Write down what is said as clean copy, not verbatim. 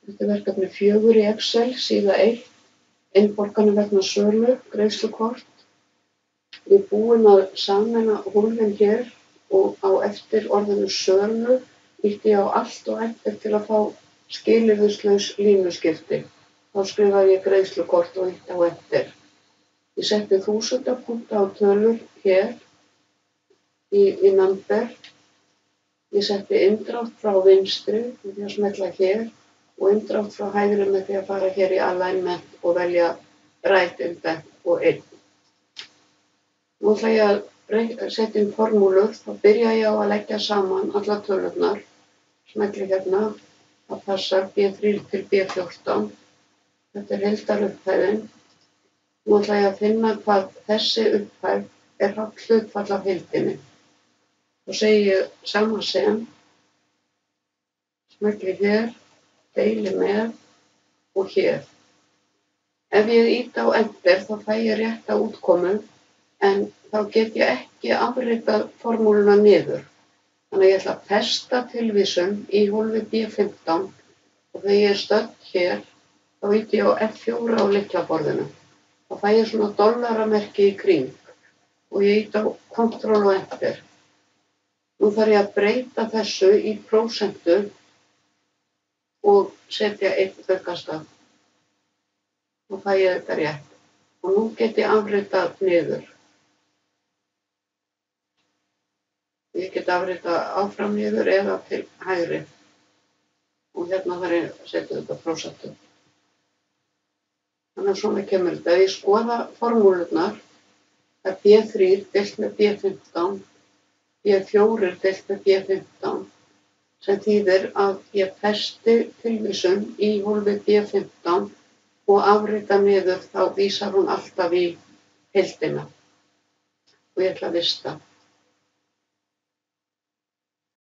Þetta er verkefni 4 í Excel, síða 1, innborganir vegna sölu, greiðslukort. Ég er búin að sameina hólfin hér og á eftir orðinu sölu ýtti ég á allt og eftir til að fá skilyrðislaus línuskipti. Þá skrifaði ég greiðslukort og ýtti á eftir. Ég setti 1000 punkta á tölur hér í number. Ég setti inndrátt frá vinstri með því að smella hér og inndrátt frá hægri með því að fara hér í alignment og velja right indent og 1. Nú ætla ég að setja inn formúlur, þá byrja ég á að leggja saman alla tölurnar. Smelli hérna, það passar B3 til B14. Þetta er heildarupphæðin. Nú ætla ég að finna hvað þessi upphæð er hátt hlutfall af heildinni. Þá segi ég sama sem, smelli hér, deili með og hér. Ef ég ýti á enter þá fæ ég rétta útkomu en þá get ég ekki afritað formúluna niður. Þannig að ég ætla að festa tilvísun í hólfi B15 og þegar ég er stödd hér þá ýti ég á F4 á lyklaborðinu. Þá fæ ég svona dollaramerki í kring og ég ýti á Ctrl og enter. Nú þarf ég að breyta þessu í prósentu og setja 1 aukastaf. Nú fæ ég þetta rétt og nú get ég afritað niður. Ég get afritað áfram niður eða til hægri og hérna þarf ég að setja þetta prósentu. Þannig að svona kemur þetta. Ef ég skoða formúlurnar, það er B3 deilt með B15, B4 deilt með B15, sem þýðir að ég festi tilvísun í hólfi B15 og afrita niður, þá vísar hún alltaf í heildina. Og ég ætla að vista.